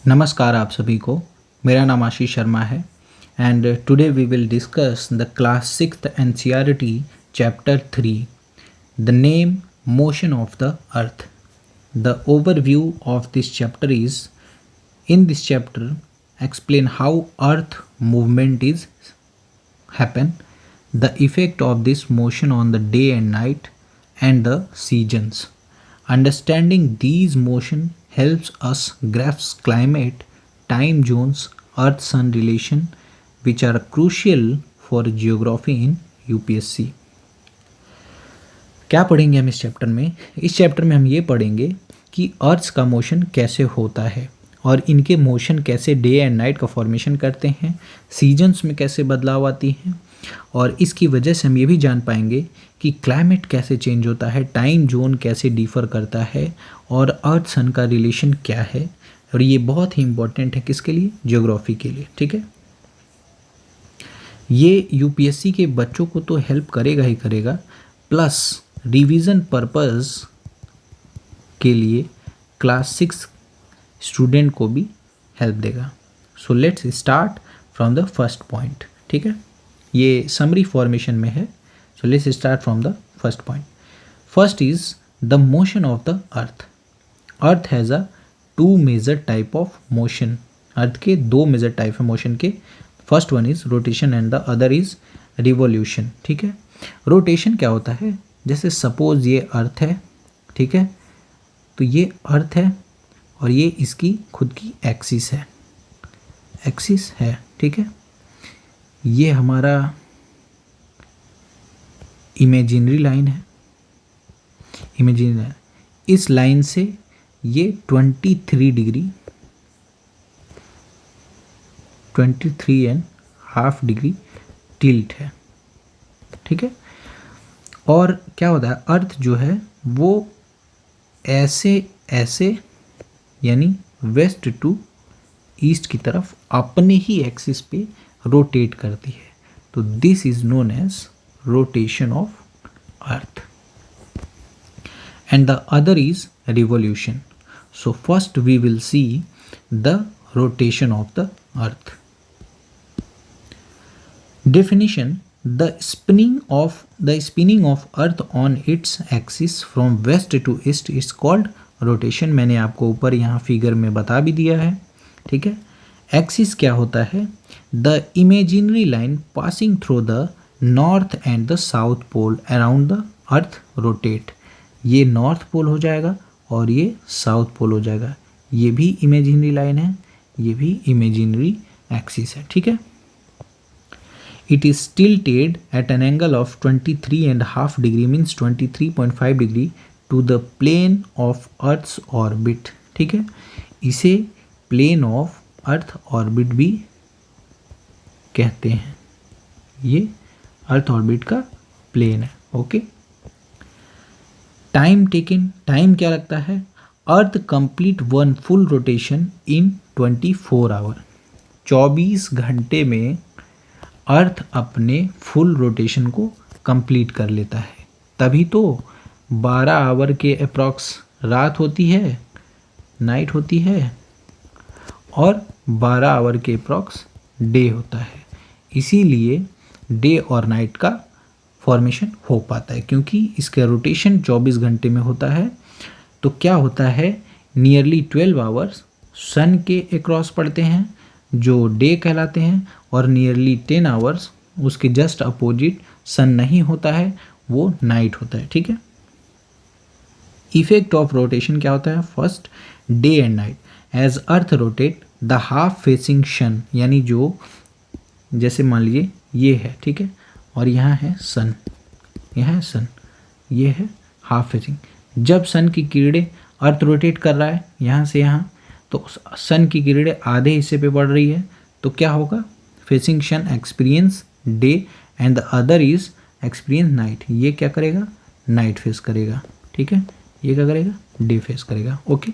नमस्कार आप सभी को। मेरा नाम आशीष शर्मा है and today we will discuss the class sixth NCERT chapter 3 the name motion of the earth. The overview of this chapter is in this chapter explain how earth movement is happen, the effect of this motion on the day and night and the seasons. Understanding these motion helps us grasp climate, time zones, earth sun relation which are crucial for geography in UPSC. क्या पढ़ेंगे हम इस chapter में? इस chapter में हम ये पढ़ेंगे कि अर्थ का मोशन कैसे होता है और इनके मोशन कैसे डे एंड नाइट का फॉर्मेशन करते हैं, सीजन्स में कैसे बदलाव आती हैं और इसकी वजह से हम ये भी जान पाएंगे कि क्लाइमेट कैसे चेंज होता है, टाइम जोन कैसे डिफ़र करता है और अर्थ सन का रिलेशन क्या है। और ये बहुत ही इम्पोर्टेंट है किसके लिए? ज्योग्राफी के लिए। ठीक है, ये यूपीएससी के बच्चों को तो हेल्प करेगा ही करेगा, प्लस रिवीजन पर्पस के लिए क्लास 6 स्टूडेंट को भी हेल्प देगा। So let's start from the first point. ठीक है, ये समरी फॉर्मेशन में है। So let's start from the first point. First is the motion of the earth. Earth has a two major type of motion. Earth के दो major type है motion के। First one is rotation and the other is revolution. ठीक है, rotation क्या होता है? जैसे सपोज ये अर्थ है, ठीक है, तो ये अर्थ है और ये इसकी खुद की एक्सिस है, ठीक है। ये हमारा इमेजिनरी लाइन है, इमेजिनरी लाइन। इस लाइन से ये 23.5 डिग्री टिल्ट है, ठीक है। और क्या होता है, अर्थ जो है वो ऐसे यानी वेस्ट टू ईस्ट की तरफ अपने ही एक्सिस पे रोटेट करती है। तो this is known as rotation of earth and the other is revolution. So first we will see the rotation of the earth. Definition: the spinning of earth on its axis from west to east is called rotation। मैंने आपको ऊपर यहाँ figure में बता भी दिया है, ठीक है। एक्सिस क्या होता है? The imaginary line passing through the north and the south pole around the earth rotate. ये नॉर्थ पोल हो जाएगा और ये साउथ पोल हो जाएगा। ये भी इमेजिनरी लाइन है, ये भी इमेजिनरी एक्सिस है, ठीक है। It is tilted at an angle of 23.5 degree means 23.5 degree to the plane of Earth's orbit। ठीक है, इसे plane of Earth orbit भी कहते हैं। ये अर्थ ऑर्बिट का प्लेन है, ओके। टाइम टेकन, टाइम क्या लगता है? Earth complete one full rotation in 24 hour. 24 घंटे में अर्थ अपने फुल रोटेशन को कंप्लीट कर लेता है। तभी तो 12 आवर के अप्रॉक्स रात होती है, नाइट होती है, और 12 आवर के अप्रॉक्स डे होता है। इसीलिए डे और नाइट का फॉर्मेशन हो पाता है, क्योंकि इसका रोटेशन 24 घंटे में होता है। तो क्या होता है, नियरली 12 आवर्स सन के अक्रॉस पड़ते हैं जो डे कहलाते हैं, और नियरली 10 आवर्स उसके जस्ट अपोजिट सन नहीं होता है, वो नाइट होता है, ठीक है। इफेक्ट ऑफ रोटेशन क्या होता है? First, day and night as earth rotate the half facing sun, यानी जो जैसे मान लीजिए ये है, ठीक है, और यहाँ है सन, यहाँ है सन, ये है हाफ फेसिंग। जब सन की किरणें अर्थ रोटेट कर रहा है यहाँ से यहाँ, तो सन की किरणें आधे हिस्से पे पड़ रही है, तो क्या होगा? Facing sun experience day and the other is experience night. ये क्या करेगा? नाइट फेस करेगा, ठीक है। ये क्या करेगा? डे फेस करेगा, okay.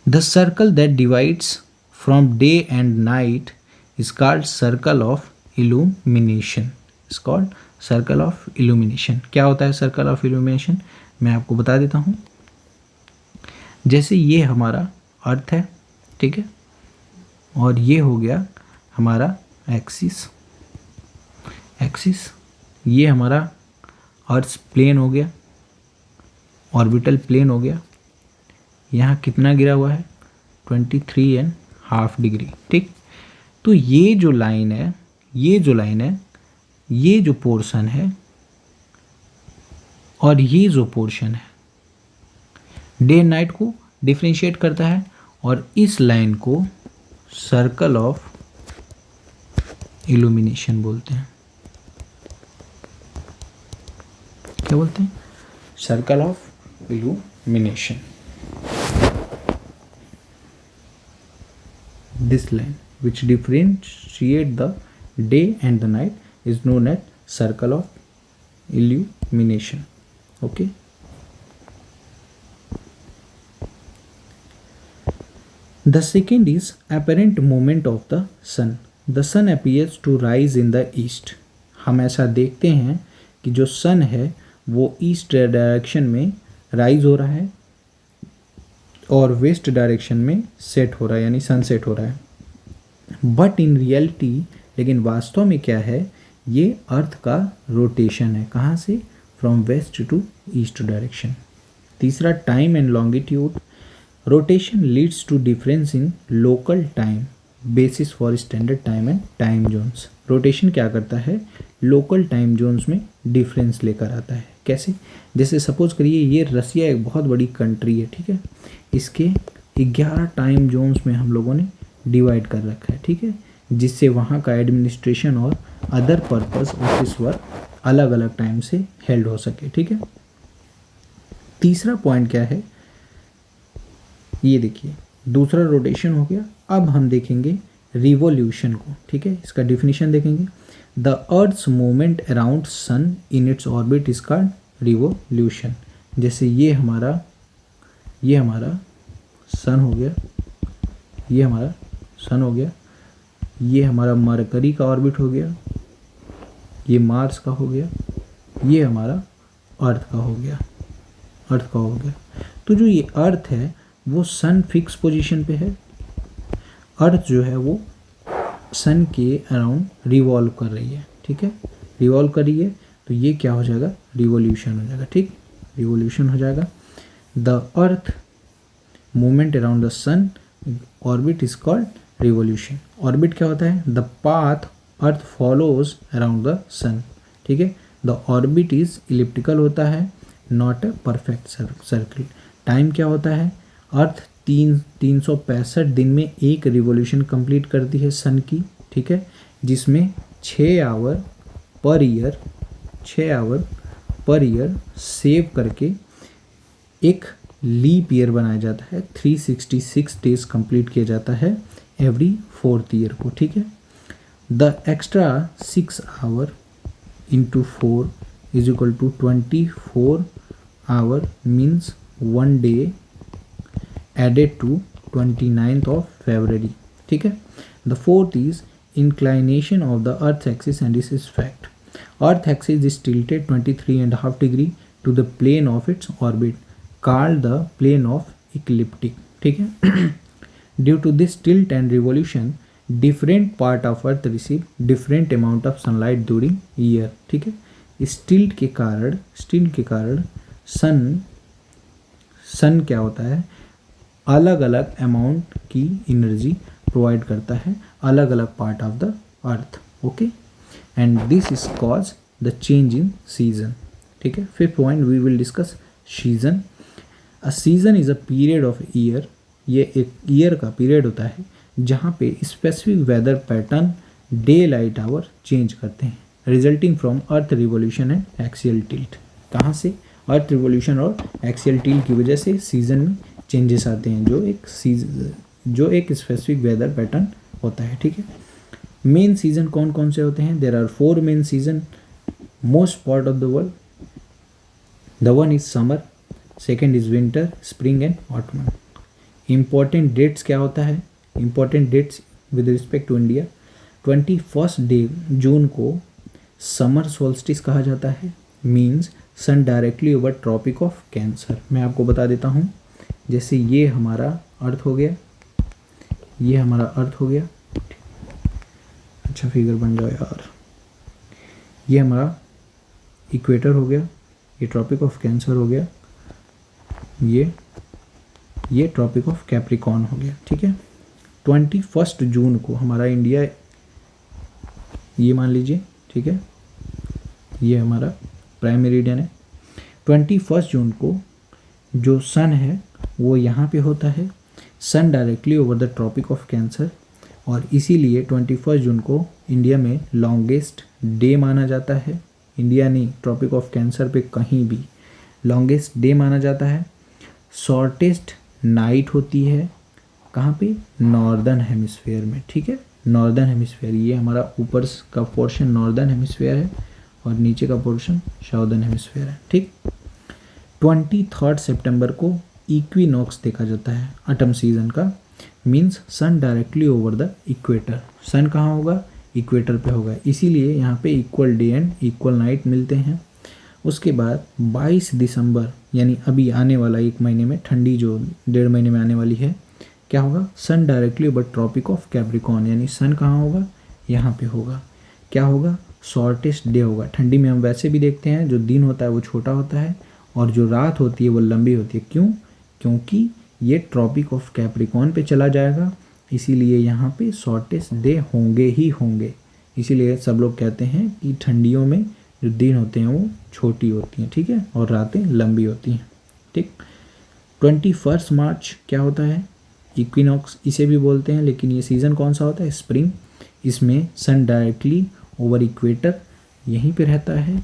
The circle that divides from day and night is called circle of illumination. Is called circle of illumination. क्या होता है सर्कल ऑफ इल्यूमिनेशन? मैं आपको बता देता हूँ। जैसे ये हमारा अर्थ है, ठीक है। और ये हो गया हमारा एक्सिस, ये हमारा अर्थ प्लेन हो गया, ऑर्बिटल प्लेन हो गया। यहाँ कितना गिरा हुआ है 23.5 डिग्री, ठीक। तो ये जो लाइन है, ये जो पोर्शन है और ये जो पोर्शन है डे एंड नाइट को डिफ्रेंशिएट करता है, और इस लाइन को सर्कल ऑफ इल्यूमिनेशन बोलते हैं। क्या बोलते हैं? Circle of illumination. This line which differentiate the day and the night is known as circle of illumination. Okay. The second is apparent movement of the sun. The sun appears to rise in the east. हम ऐसा देखते हैं कि जो सन है वो east direction में rise हो रहा है और वेस्ट डायरेक्शन में सेट हो रहा है, यानी सनसेट हो रहा है। बट इन रियलिटी, लेकिन वास्तव में क्या है, ये अर्थ का रोटेशन है। कहाँ से? From west to east direction. तीसरा, time and longitude. Rotation leads to difference in local time basis for standard time and time zones. Rotation क्या करता है? लोकल टाइम जोन्स में डिफरेंस लेकर आता है। कैसे? जैसे सपोज करिए ये रसिया एक बहुत बड़ी कंट्री है, ठीक है। इसके 11 टाइम जोन्स में हम लोगों ने डिवाइड कर रखा है, ठीक है, जिससे वहाँ का एडमिनिस्ट्रेशन और अदर पर्पस ऑफिस वर्क अलग अलग टाइम से हेल्ड हो सके, ठीक है। तीसरा पॉइंट क्या है, ये देखिए, दूसरा रोटेशन हो गया। अब हम देखेंगे रिवॉल्यूशन को, ठीक है। इसका डिफिनीशन देखेंगे। The earth's movement around sun in its orbit is called revolution. जैसे ये हमारा सन हो गया, ये हमारा सन हो गया, ये हमारा मरकरी का ऑर्बिट हो गया, ये मार्स का हो गया, ये हमारा अर्थ का हो गया, तो जो ये अर्थ है वो सन फिक्स पोजीशन पे है। अर्थ जो है वो सन के अराउंड रिवॉल्व कर रही है, ठीक है, रिवॉल्व कर रही है। तो ये क्या हो जाएगा? रिवॉल्यूशन हो जाएगा, ठीक, रिवॉल्यूशन हो जाएगा। The earth movement around the sun orbit is called revolution. Orbit क्या होता है? The path earth follows around the sun, ठीक है। द ऑर्बिट इज इलिप्टिकल होता है, not a perfect circle. Time क्या होता है? अर्थ 365 दिन में एक रिवॉल्यूशन कंप्लीट करती है सन की, ठीक है, जिसमें 6 आवर पर ईयर सेव करके एक लीप ईयर बनाया जाता है। 366 डेज कंप्लीट किया जाता है एवरी 4th ईयर को, ठीक है। The extra 6 hour into 4 is equal to 24 hour means 1 day added to 29th of February, ठीक है। The fourth is inclination of the Earth's axis, and this is fact. Earth axis is tilted 23.5 degree to the plane of its orbit, called the plane of ecliptic, ठीक है। Due to this tilt and revolution, different part of Earth receive different amount of sunlight during year, ठीक है। इस tilt के कारण सन क्या होता है? अलग अलग अमाउंट की एनर्जी प्रोवाइड करता है अलग अलग part of the earth, okay, and this is cause the change in season, ठीक है। Fifth point we will discuss season. A season is a period of year. ये एक ईयर का पीरियड होता है जहाँ पे specific weather pattern day light hour change करते हैं, resulting from earth revolution and axial tilt. कहाँ से? अर्थ रिवॉल्यूशन और एक्सियल टिल्ट की वजह से सीजन में चेंजेस आते हैं, जो एक स्पेसिफिक वेदर पैटर्न होता है, ठीक है। मेन सीजन कौन कौन से होते हैं? There are 4 main season most part of the world. The one is summer, second is winter, spring and autumn. Important dates क्या होता है? Important dates with respect to India, 21 June को समर सोल्स्टिस कहा जाता है, means sun directly over tropic of Cancer. मैं आपको बता देता हूँ, जैसे ये हमारा अर्थ हो गया, ये हमारा अर्थ हो गया, अच्छा फिगर बन जाए यार। ये हमारा इक्वेटर हो गया, ये ट्रॉपिक ऑफ कैंसर हो गया, ये ट्रॉपिक ऑफ कैप्रिकॉर्न हो गया, ठीक है। 21 जून को हमारा इंडिया, ये मान लीजिए, ठीक है, ये हमारा प्राइम मेरिडियन है। 21 जून को जो सन है वो यहाँ पे होता है, sun directly over the Tropic of Cancer, और इसीलिए 21 जून को इंडिया में लॉन्गेस्ट डे माना जाता है। इंडिया नहीं, ट्रॉपिक ऑफ कैंसर पे कहीं भी लॉन्गेस्ट डे माना जाता है। शॉर्टेस्ट नाइट होती है कहाँ पे, नॉर्दर्न हेमिस्फेयर में, ठीक है, नॉर्दर्न हेमिस्फेयर। ये हमारा ऊपर का पोर्शन नॉर्दर्न हेमिस्फेयर है और नीचे का पोर्शन साउदर्न हेमिस्फेयर है, ठीक। 23 सितंबर को इक्विनॉक्स देखा जाता है ऑटम सीजन का, means sun directly over the equator. Sun कहाँ होगा, इक्वेटर पे होगा, इसीलिए यहाँ पे equal day and equal night मिलते हैं। उसके बाद 22 दिसंबर यानी अभी आने वाला एक महीने में, ठंडी जो 1.5 महीने में आने वाली है, क्या होगा, sun directly over tropic of Capricorn, यानी सन कहाँ होगा, यहाँ पे होगा। क्या होगा, शॉर्टेस्ट डे होगा। ठंडी में हम वैसे भी देखते हैं जो दिन होता है वो छोटा होता है और जो रात होती है वो लंबी होती है। क्यों, क्योंकि ये ट्रॉपिक ऑफ कैप्रिकॉर्न पे चला जाएगा, इसीलिए यहाँ पे शॉर्टेस्ट डे होंगे ही होंगे। इसीलिए सब लोग कहते हैं कि ठंडियों में जो दिन होते हैं वो छोटी होती हैं, ठीक है, और रातें लंबी होती हैं, ठीक। 21 मार्च क्या होता है, इक्विनॉक्स इसे भी बोलते हैं, लेकिन ये सीज़न कौन सा होता है, स्प्रिंग। इसमें सन डायरेक्टली ओवर इक्वेटर यहीं पे रहता है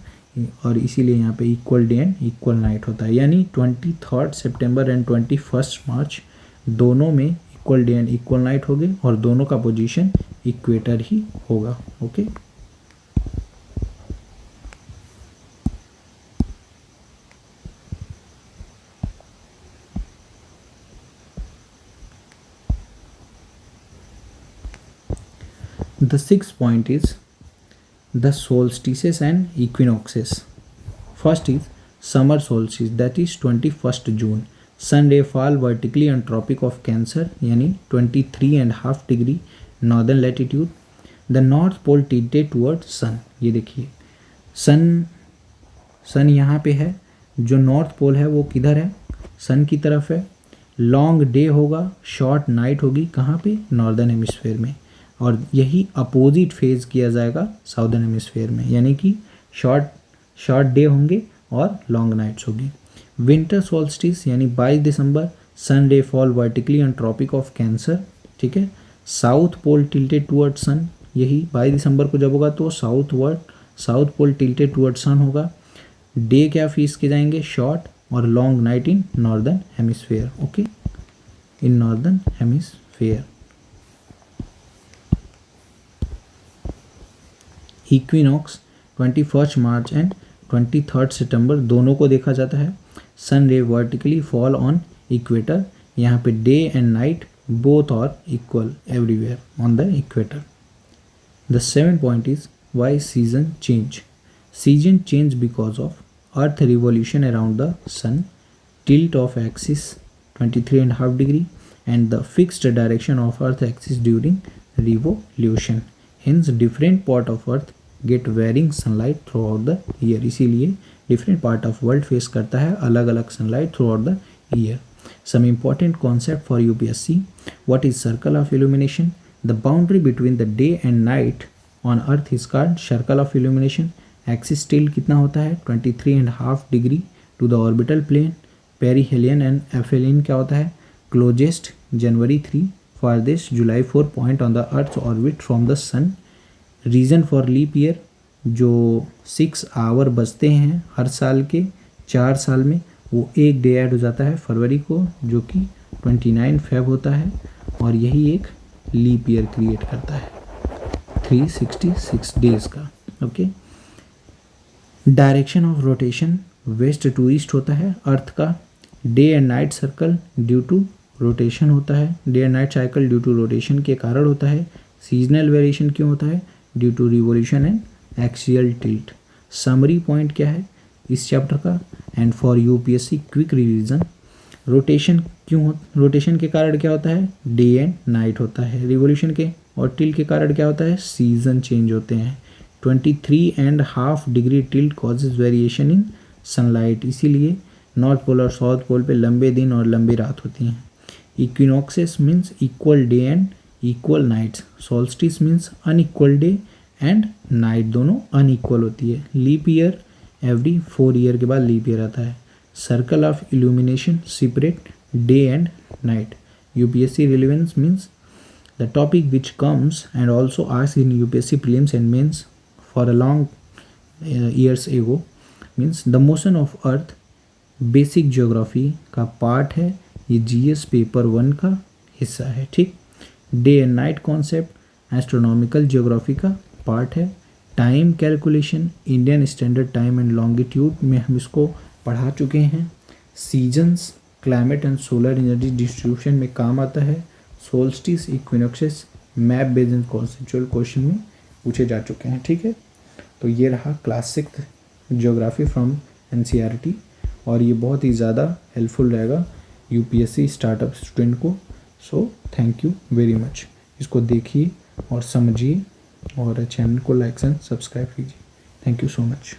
और इसीलिए यहाँ पे equal day and equal night होता है। यानी 23 सितंबर एंड 21 मार्च दोनों में equal day and equal night होगी और दोनों का पोजीशन इक्वेटर ही होगा, okay. The sixth point is the solstices and equinoxes. First is summer solstice, that is 21st June. Sun ray fall vertically on Tropic of Cancer, यानी 23.5 degree northern latitude. The north pole tilted towards sun. ये देखिए सन यहाँ पे है, जो north pole है वो किधर है, सन की तरफ है. लॉन्ग डे होगा, शॉर्ट नाइट होगी, कहाँ पे, नॉर्दर्न हेमिस्फेयर में, और यही अपोजिट फेज किया जाएगा साउदर्न हेमिस्फेयर में, यानी कि शॉर्ट डे होंगे और लॉन्ग नाइट्स होगी. विंटर सोल्स्टिस यानी 22 दिसंबर, sun ray fall vertically on tropic of Cancer, ठीक है. South pole tilted toward sun, यही 22 दिसंबर को जब होगा तो south pole tilted toward sun होगा. डे क्या फेस के जाएंगे, शॉर्ट, और long night in northern hemisphere, okay, in northern hemisphere. Equinox 21 March and 23 सितंबर दोनों को देखा जाता है. सन रे वर्टिकली फॉल ऑन इक्वेटर, यहाँ पे day and night both are equal everywhere on the equator. The 7th point is why season change. Season change because of earth revolution around the sun, tilt of axis 23.5 degree and the fixed direction of earth axis during revolution. Hence different part of earth get varying sunlight throughout the year. इसीलिए different part of world face करता है अलग अलग sunlight throughout the year. Some important concept for UPSC. What is circle of illumination? The boundary between the day and night on earth is called circle of illumination. Axis tilt कितना होता है, 23.5 degree to the orbital plane. Perihelion and aphelion क्या होता है, closest January 3, farthest July 4 point on the earth orbit from the sun. Reason for leap year, जो 6 our बचते हैं हर साल के 4 साल में, वो एक डे ऐड हो जाता है फरवरी को, जो कि 29 फेब होता है, और यही एक लीप ईयर क्रिएट करता है 366 डेज का, okay. Direction of rotation west to east होता है अर्थ का. Day and night circle due to rotation होता है, day and night cycle due to rotation के कारण होता है. सीजनल वेरिएशन क्यों होता है, due to revolution and axial tilt. Summary point क्या है इस चैप्टर का, and for UPSC quick revision, rotation rotation के कारण क्या होता है, डे एंड नाइट होता है। रिवोल्यूशन के और टिल्ट के कारण क्या होता है, सीजन चेंज होते हैं। 23.5 degree tilt causes variation in sunlight, इसीलिए नॉर्थ पोल और साउथ पोल पे लंबे दिन और लंबी रात होती हैं। Equinoxes means equal day and equal nights. Solstice means unequal day and night, दोनों अनइक्वल होती है। लीप ईयर एवरी 4 ईयर के बाद लीप ईयर आता है। Circle of illumination separate day and night. UPSC relevance means the topic which comes and also asked in UPSC prelims and mains for a long years ago, means the motion of earth basic geography का part है, ये GS paper 1 का हिस्सा है। ठीक, day and night concept astronomical geography का part है। Time calculation Indian standard time and longitude में हम इसको पढ़ा चुके हैं। Seasons climate and solar energy distribution में काम आता है। Solstice equinoxes map based and conceptual question में पूछे जा चुके हैं। ठीक है, तो ये रहा क्लास 6 ज्योग्राफी फ्रॉम एनसीईआरटी, और ये बहुत ही ज़्यादा हेल्पफुल रहेगा यूपीएससी स्टार्टअप स्टूडेंट को। So thank you very much. इसको देखिए और समझिए और चैनल को लाइक एंड सब्सक्राइब कीजिए। Thank you so much.